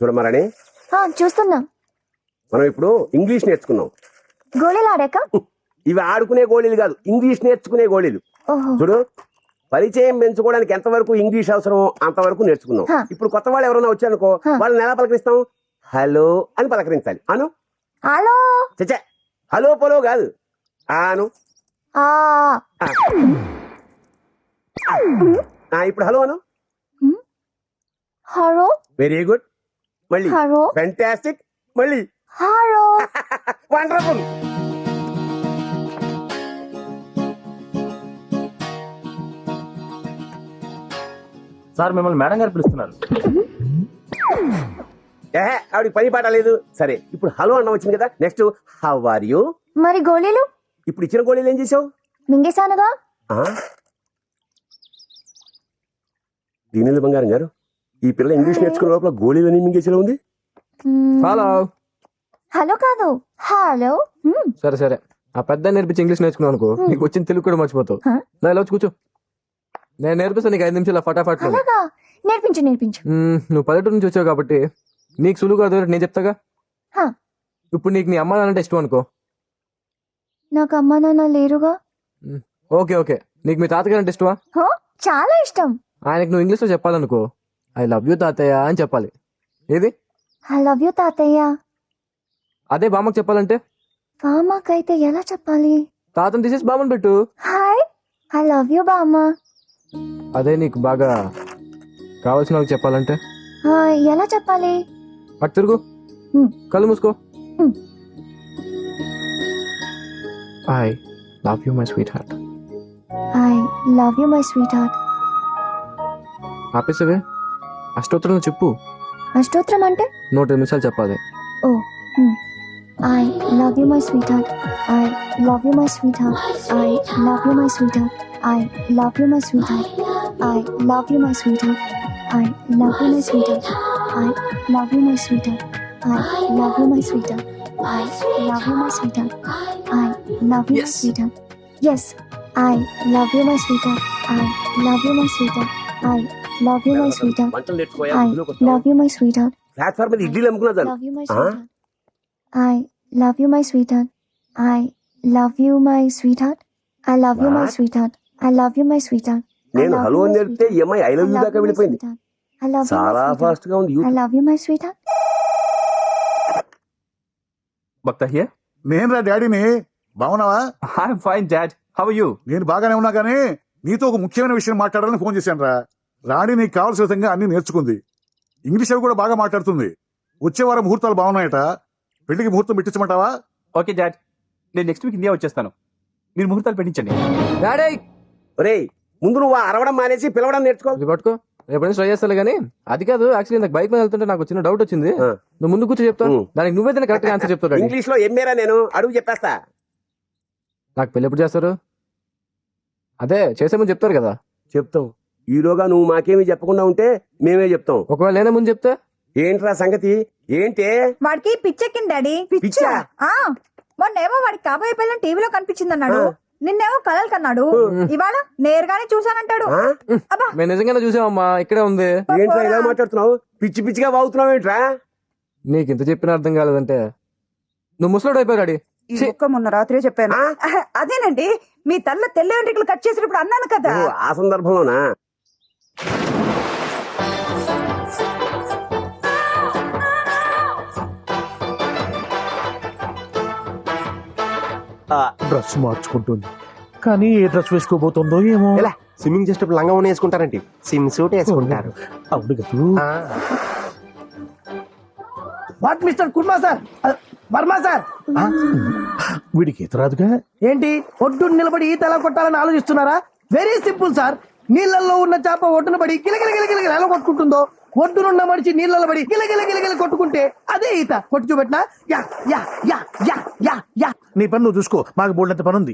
చూడమరణి, చూస్తున్నా. మనం ఇప్పుడు ఇంగ్లీష్ నేర్చుకున్నాం. గోళీలు ఆడాక ఇవి ఆడుకునే గోళీలు కాదు, ఇంగ్లీష్ నేర్చుకునే గోళీలు. చూడు, పరిచయం పెంచుకోవడానికి ఎంతవరకు ఇంగ్లీష్ అవసరమో అంతవరకు నేర్చుకున్నాం. ఇప్పుడు కొత్త వాళ్ళు ఎవరైనా వచ్చారనుకో, వాళ్ళని ఎలా పలకరిస్తాం? హలో అని పలకరించాలి. అను. హలో. చచ్చా, హలో పోలో కాదు, ఆను. ఇప్పుడు హలో అను. హలో. Very good. మళ్ళీ హలో. ఫెంటాస్టిక్. మళ్ళీ హలో. వండర్ఫుల్. సార్ మిమ్మల్ని మేడం గారు పిలుస్తున్నారు. ఆవిడకి పని పాట లేదు. సరే, ఇప్పుడు హలో అన్న వచ్చింది కదా, నెక్స్ట్ హౌ ఆర్ యూ. మరి గోళీలు? ఇప్పుడు ఇచ్చిన గోళీలు ఏం చేసావు? మింగేశానుగా. దీనిలో బంగారం గారు, ఈ పిల్ల ఇంగ్లీష్ నేర్చుకునే లోపల గోళీలని మింగేసేలా ఉంది. హలో. హలో కాదు, హలో. సరే సరే, ఆ పెద్ద నేర్పించి ఇంగ్లీష్ నేర్చుకున్నావు అనుకో, నీకు వచ్చిన తెలుగు కూడా మర్చిపోతావు. ఇలా వచ్చి కూర్చో, నేను నేర్పిస్తాను నీకు 5 నిమిషాలు ఫటాఫట్. అలాగా? నేర్పించు నేర్పించు. నువ్వు పల్లెటూరు నుంచి వచ్చావు కాబట్టి నీకు సులువుగా అర్థం నేను చెప్తాగా. ఇప్పుడు నీకు నీ అమ్మ నాన్న ఇష్టం అనుకో. నాకు అమ్మ నాన్న లేరుగా. ఓకే ఓకే, నీకు మీ తాతగారు అంటే ఇష్టమా? చాలా ఇష్టం. ఆయనకు నువ్వు ఇంగ్లీష్లో చెప్పాలనుకో, ఐ లవ్ యూ తాతయ్య అని చెప్పాలి. ఏది? ఐ లవ్ యూ తాతయ్య. అదే బామ్మకు చెప్పాలంటే? బామ్మకైతే ఎలా చెప్పాలి? తాతను తీసేసి బామ్మని పెట్టు. హాయ్, ఐ లవ్ యూ బామ్మ. అదే నీకు బాగా కావాల్సిన వాళ్ళకి చెప్పాలంటే? ఎలా చెప్పాలి? అటు తిరుగు, కళ్ళు మూసుకో. I love you my sweetheart. I love you my sweetheart. ఆపేసవే, అష్టోత్తరం చెప్పు. అష్టోత్తరం అంటే? 100 నిమిషాలు చెప్పాలి. ఓ, I love you my sweetheart. I love you my sweetheart. I love you my sweetheart. I love you my sweetheart. I love you my sweetheart. I love you my sweetheart. I love you my sweetheart. I love you my sweetheart. I love you my sweetheart. I love you my sweetheart. Yes, I love you my sweetheart. I love you my sweetheart. I love you my sweetheart. I love you my sweetheart. Platform మీద ఇడ్లీలు అమ్ముకున్నా చాలు. Love you my sweetheart. I love you my sweetheart. I love you my sweetheart. I love you my sweetheart. I love you my sweetheart. నేను hello అని నేర్పితే ఈ అమ్మాయి I love you దాకా వెళ్ళిపోయింది. చాలా ఫాస్ట్ గా ఉంది. I love you my sweetheart. Bhakta here. నేను రా డాడీని. బాగున్నావా? I'm fine dad, how are you? నేను బాగానే ఉన్నా కానీ నీతో ఒక ముఖ్యమైన విషయం మాట్లాడాలని ఫోన్ చేశాను రా. రాణి నీకు కావాల్సిన విధంగా అన్ని నేర్చుకుంది. ఇంగ్లీష్ అవి కూడా బాగా మాట్లాడుతుంది. వచ్చే వారం ముహూర్తాలు బాగున్నాయట. పెళ్లికి ముహూర్తం పెట్టించమంటావా? ఓకే డాడ్, నేను నెక్స్ట్ వీక్ ఇండియా వచ్చేస్తాను. మీరు ముహూర్తాలు పెట్టించండి. డాడీ, ఒరేయ్, ముందు నువ్వు అరవడం మానేసి పిలవడం నేర్చుకో. ఇది పట్టుకో, రేపు ట్రై చేస్తాను. కానీ అది కాదు, యాక్చువల్లీ నాకు బైక్ మీద వెళ్తుంటే నాకు చిన్న డౌట్ వచ్చింది. నువ్వు ముందు కూర్చో చెప్తాను, దానికి నువ్వైతే కరెక్ట్ ఆన్సర్ చెప్తావు. ఇంగ్లీష్ లో ఎమ్మేరా నేను అడుగు చెప్పేస్తా. నాకు పెళ్లి ఎప్పుడు చేస్తారు? అదే చేసే ముందు చెప్తారు కదా. చెప్తాం. ఈలోగా నువ్వు మాకేమీ చెప్పకుండా ఉంటే మేమే చెప్తాం. ఒకవేళ నేనే ముందు చెప్తే? ఏంట్రా సంగతి? ఏంటే వాడికి పిచ్చెక్కింది డాడీ. పిచ్చా? మొన్నేమో వాడికి కాబోయే పిల్లని టీవీలో కనిపించింది అన్నాడు. నిన్నేమో కలలు కన్నాడు. ఇవాళ నేరుగానే చూసానంటాడు. అబ్బా, మేము నిజంగానే చూసామమ్మా, ఇక్కడే ఉంది. ఏంట్రా ఇలా మాట్లాడుతున్నావు? పిచ్చి పిచ్చిగా వాగుతున్నావు ఏంట్రా? నీకు ఇంత చెప్పిన అర్థం కాలేదంటే నువ్వు ముసలోడు అయిపోయాడు. డాడీ, ఈ ఒక్క మొన్న రాత్రే చెప్పాను. అదేనండి, మీ తల్ల తెల్ల వెంట్రుకలు కట్ చేసినప్పుడు అన్నాను కదా. ఆ సందర్భంలోనా? డ్రెస్ మార్చుకుంటుంది, కానీ ఏ డ్రెస్ వేసుకోబోతుందో ఏమో. స్విమ్మింగ్ చేసేటప్పుడు లంగా వేసుకుంటారండి, స్విమ్ సూట్ వేసుకుంటారు. అవును కదా. What mister Kurma sir, Varma sir. వీడికి ఈత రాదుగా. ఏంటి ఒడ్డు నిలబడి ఈత ఎలా కొట్టాలని ఆలోచిస్తున్నారా? Very simple sir. నీళ్లలో ఉన్న చేప ఒడ్డున పడి గిలగిలగిలగిల ఎలా కొట్టుకుంటుందో, ఒడ్డునున్న మనిషి నీళ్లలో పడి గిలగిలగిలగిల కొట్టుకుంటే అదే ఈత. కొట్టి చూపెట్టినా యా యా యా యా యా యా. నీ పని నువ్వు చూసుకో, మాకు బోల్డంత పని ఉంది.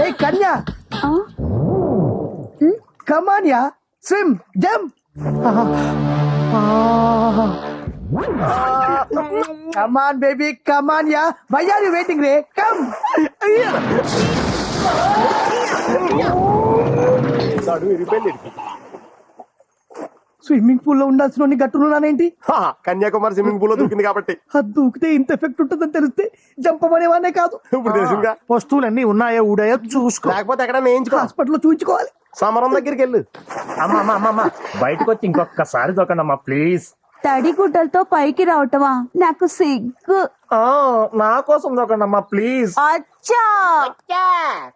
ఏ Kanya, come on ya swim jump come on baby come on ya why are you waiting రే కమ్ స్విమ్మింగ్ పూల్ లో ఉండాల్సిన గట్టున్నానేంటి కన్యాకుమారి స్విమ్మింగ్ పూల్ లో దూకింది కాబట్టి అది దూకితే ఇంత ఎఫెక్ట్ ఉంటుందని తెలిస్తే జంపమనేవానే కాదు. ఇప్పుడు తెలిసిందిగా. వస్తువులన్నీ ఉన్నాయా ఊడాయో చూసుకో. లేకపోతే ఎక్కడ నేయించుకో. హాస్పిటల్లో చూపించుకోవాలి. సమరం దగ్గరికి వెళ్ళు. అమ్మా బయటకు వచ్చి ఇంకొకసారి దొకండమ్మా ప్లీజ్. తడి గుడ్డలతో పైకి రావటమా నాకు సిగ్గు. నా కోసం దొకండమ్మా ప్లీజ్. అచ్చా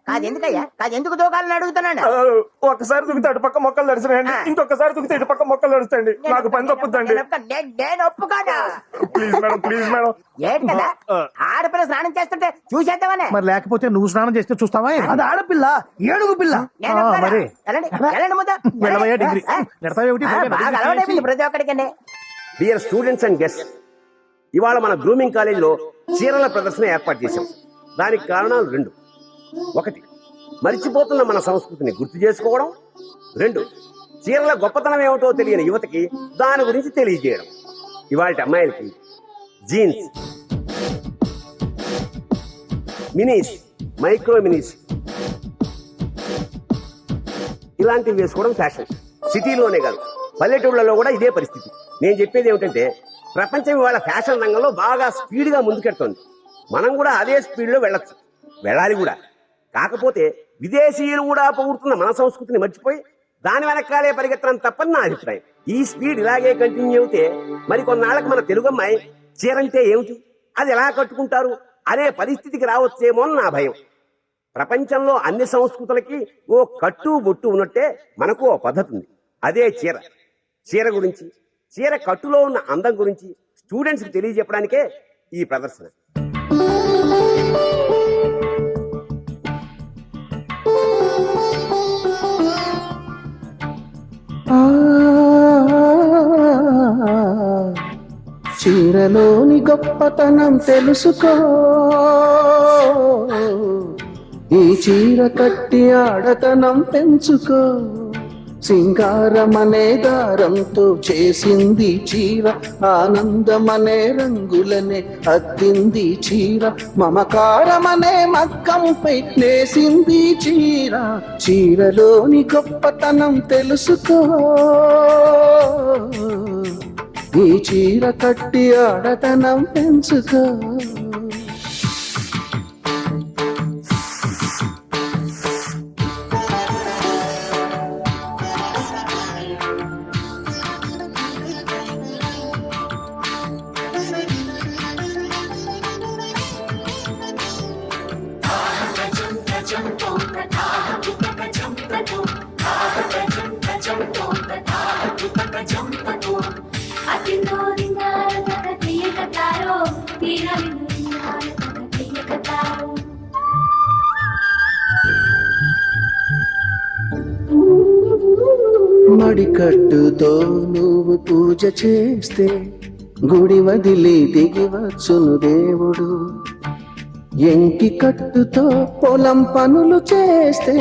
కాదెందుకయ్యా కాదెందుకు దూకాలని అడుగుతున్నాను. ఒకసారి దుకితే అటు పక్క మొక్కలు నడుస్తాయండి, ఇంకొకసారి దుకితే ఇటు పక్క మొక్కలు నడుస్తాయండి. నాకు పని తప్పుద్దండి. నేను ఒప్పుకోను. ప్లీజ్ మేడం ఏంటి కదా ఆడపిల్ల స్నానం చేస్తుంటే చూసేద్దామనే. మరి లేకపోతే నువ్వు స్నానం చేస్తే చూస్తావా? అది ఆడపిల్ల ఏడుగు పిల్ల. నేను ఒప్పుకోను. మరి. వెళ్ళండి, వెళ్ళండి ముందు. ఎనభై డిగ్రీ బాగా అలవాటైపోయింది ప్రతి ఒక్కడికండి. డియర్ స్టూడెంట్స్ అండ్ గెస్ట్, ఇవాళ మన గ్రూమింగ్ కాలేజీలో చీరల ప్రదర్శన ఏర్పాటు చేశాం. దానికి కారణాలు 2. 1, మరిచిపోతున్న మన సంస్కృతిని గుర్తు చేసుకోవడం. 2, చీరల గొప్పతనం ఏమిటో తెలియని యువతకి దాని గురించి తెలియజేయడం. ఇవాళ అమ్మాయిలకి జీన్స్, మినీస్, మైక్రో మినీస్ ఇలాంటివి వేసుకోవడం ఫ్యాషన్. సిటీలోనే కాదు, పల్లెటూళ్ళలో కూడా ఇదే పరిస్థితి. నేను చెప్పేది ఏమిటంటే, ప్రపంచం ఇవాళ ఫ్యాషన్ రంగంలో బాగా స్పీడ్గా ముందుకెడుతోంది. మనం కూడా అదే స్పీడ్లో వెళ్ళొచ్చు, వెళ్ళాలి కూడా. కాకపోతే విదేశీయులు కూడా పొగుడుతున్న మన సంస్కృతిని మర్చిపోయి దాని వెనకాలే పరిగెత్తడం తప్పని నా అభిప్రాయం. ఈ స్పీడ్ ఇలాగే కంటిన్యూ అవుతే మరి కొన్నాళ్ళకి మన తెలుగు అమ్మాయి చీరంటే ఏమిటి, అది ఎలా కట్టుకుంటారు అనే పరిస్థితికి రావచ్చేమో అని నా భయం. ప్రపంచంలో అన్ని సంస్కృతులకి ఓ కట్టు బొట్టు ఉన్నట్టే మనకు ఓ పద్ధతి ఉంది, అదే చీర. చీర గురించి, చీర కట్టులో ఉన్న అందం గురించి స్టూడెంట్స్కి తెలియజెప్పడానికే ఈ ప్రదర్శన. చీరలోని గొప్పతనం తెలుసుకో, ఈ చీర కట్టి ఆడతనం పెంచుకో. సింగారమనే దారంతో చేసింది చీర, ఆనందమనే రంగులనే అద్దింది చీర, మమకారమనే మగ్గంపై నేసింది చీర. చీరలోని గొప్పతనం తెలుసుకో, ఈ చీర కట్టి ఆడతనం పెంచుకో. మడికట్టుతో నువ్వు పూజ చేస్తే గుడి వదిలి దిగి వచ్చును దేవుడు. ఎంకి కట్టుతో పొలం పనులు చేస్తే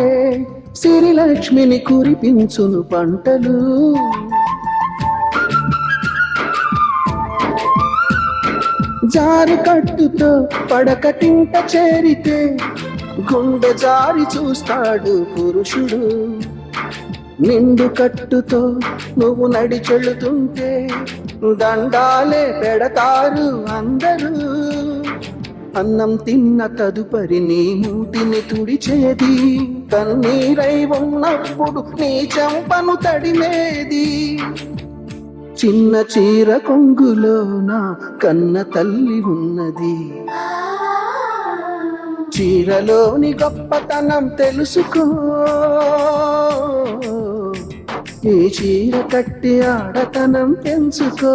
సిరిలక్ష్మిని కురిపించును పంటలు. జారి కట్టుతో పడకటింట చేరితే గుండె జారి చూస్తాడు పురుషుడు. నిండు కట్టుతో నువ్వు నడిచెళ్తుంటే దండాలే పెడతారు అందరూ. అన్నం తిన్న తదుపరి నీ మూటిని తుడిచేది, కన్నీరై ఉన్నప్పుడు నీ చెంపను తడిమేది. చిన్న చీర కొంగులోన కన్న తల్లి ఉన్నది, చీరలోని గొప్పతనం తెలుసుకో. ఈ చీర కట్టి ఆడతనం పెంచుకో.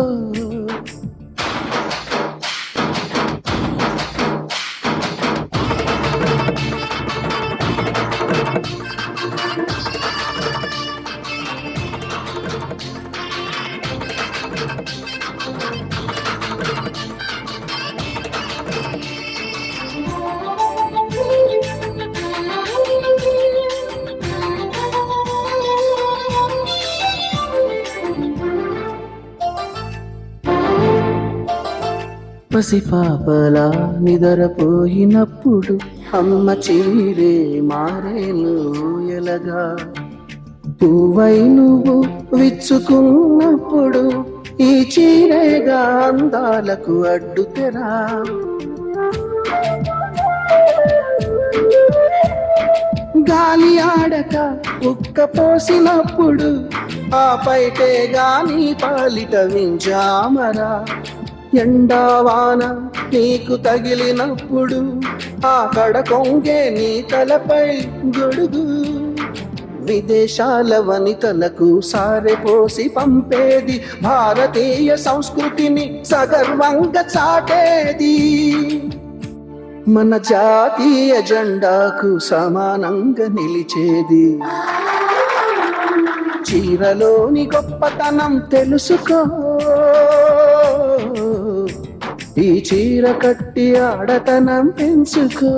పసిపాపలా నిదరపోయినప్పుడు అమ్మ చీరే మారేను ఎలగా పువ్వై నువ్వు విచ్చుకున్నప్పుడు ఈ చీరేగా అందాలకు అడ్డుతెరా గాలి ఆడక ఉక్క పోసినప్పుడు ఆ పైటే గాని పాలిట వింజామరా ఎండావాన నీకు తగిలినప్పుడు ఆ కడ కొంగే నీ తలపై గొడుగు విదేశాల వనితలకు సారెపోసి పంపేది భారతీయ సంస్కృతిని సగర్వంగా చాటేది మన జాతీయ జెండాకు సమానంగా నిలిచేది చీరలోని గొప్పతనం తెలుసుకో ఈ చీర కట్టి ఆడతనం పెంచుకో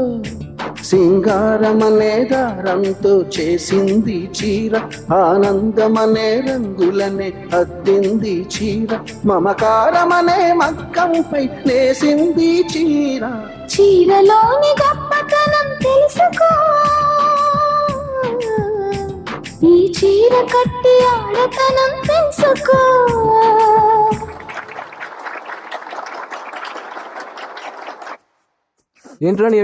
సింగారమనే దారంతో చేసింది చీర ఆనందమనే రంగులనే అద్దింది చీర మమకారమనే మగ్గంపై నేసింది చీర చీరలోని గొప్పతనం తెలుసుకో ఈ చీర కట్టి ఆడతనం పెంచుకో ఏంట్రా నీ